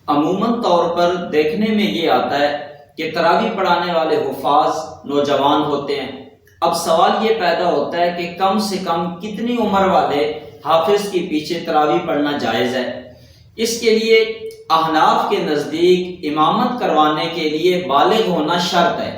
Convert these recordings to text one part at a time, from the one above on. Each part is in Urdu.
عموماً طور پر دیکھنے میں یہ آتا ہے کہ تراویح پڑھانے والے حفاظ نوجوان ہوتے ہیں۔ اب سوال یہ پیدا ہوتا ہے کہ کم سے کم کتنی عمر والے حافظ کے پیچھے تراویح پڑھنا جائز ہے؟ اس کے لیے احناف کے نزدیک امامت کروانے کے لیے بالغ ہونا شرط ہے۔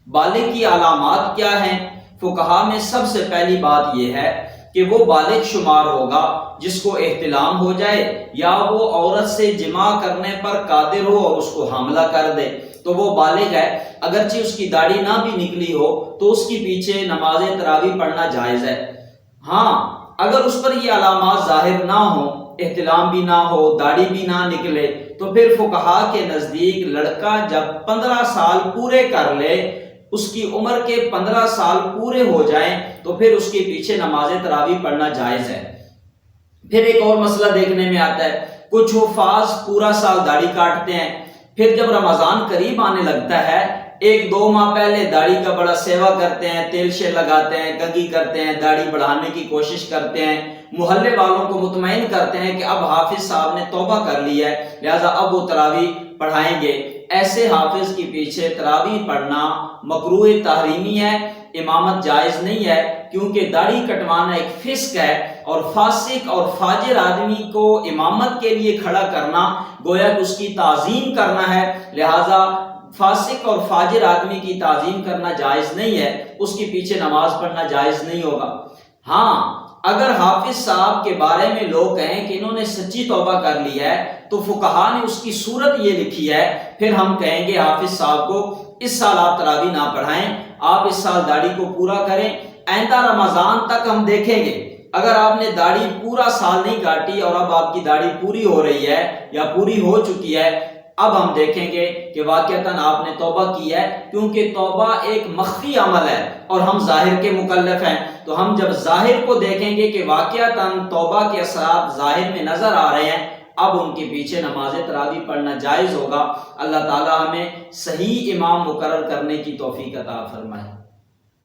بالغ کی علامات کیا ہیں؟ فقہا میں سب سے پہلی بات یہ ہے کہ وہ بالغ شمار ہوگا جس کو احتلام ہو جائے یا وہ عورت سے جماع کرنے پر قادر ہو اور اس کو حاملہ کر دے تو وہ بالغ ہے، اگرچہ اس کی داڑھی نہ بھی نکلی ہو تو اس کے پیچھے نماز تراویح پڑھنا جائز ہے۔ ہاں، اگر اس پر یہ علامات ظاہر نہ ہوں، احتلام بھی نہ ہو، داڑھی بھی نہ نکلے، تو پھر فقہا کے نزدیک لڑکا جب 15 سال پورے کر لے، اس کی عمر کے 15 سال پورے ہو جائیں تو پھر اس کے پیچھے نماز تراویح پڑھنا جائز ہے۔ پھر ایک اور مسئلہ دیکھنے میں آتا ہے، کچھ حفاظ پورا سال داڑھی کاٹتے ہیں، پھر جب رمضان قریب آنے لگتا ہے 1-2 ماہ پہلے داڑھی کا بڑا سیوا کرتے ہیں، تیل شے لگاتے ہیں، کنگھی کرتے ہیں، داڑھی بڑھانے کی کوشش کرتے ہیں، محلے والوں کو مطمئن کرتے ہیں کہ اب حافظ صاحب نے توبہ کر لی ہے لہذا اب وہ تراویح پڑھائیں گے۔ ایسے حافظ کے پیچھے تراویح پڑھنا مکروہ تحریمی ہے، امامت جائز نہیں ہے، کیونکہ داڑھی کٹوانا ایک فسق ہے اور فاسق اور فاجر آدمی کو امامت کے لیے کھڑا کرنا گویا کہ اس کی تعظیم کرنا ہے، لہذا فاسق اور فاجر آدمی کی تعظیم کرنا جائز نہیں ہے، اس کے پیچھے نماز پڑھنا جائز نہیں ہوگا۔ ہاں، اگر حافظ صاحب کے بارے میں لوگ کہیں کہ انہوں نے سچی توبہ کر لی ہے تو فقہا نے اس کی صورت یہ لکھی ہے، پھر ہم کہیں گے حافظ صاحب کو اس سال آپ تراویح نہ پڑھائیں، آپ اس سال داڑھی کو پورا کریں، آئندہ رمضان تک ہم دیکھیں گے اگر آپ نے داڑھی پورا سال نہیں کاٹی اور اب آپ کی داڑھی پوری ہو رہی ہے یا پوری ہو چکی ہے، اب ہم دیکھیں گے کہ واقعتاً آپ نے توبہ کی ہے، کیونکہ توبہ ایک مخفی عمل ہے اور ہم ظاہر کے مکلف ہیں، تو ہم جب ظاہر کو دیکھیں گے کہ واقعتاً توبہ کے اثرات ظاہر میں نظر آ رہے ہیں، اب ان کے پیچھے نماز تراویح پڑھنا جائز ہوگا۔ اللہ تعالی ہمیں صحیح امام مقرر کرنے کی توفیق عطا فرمائے۔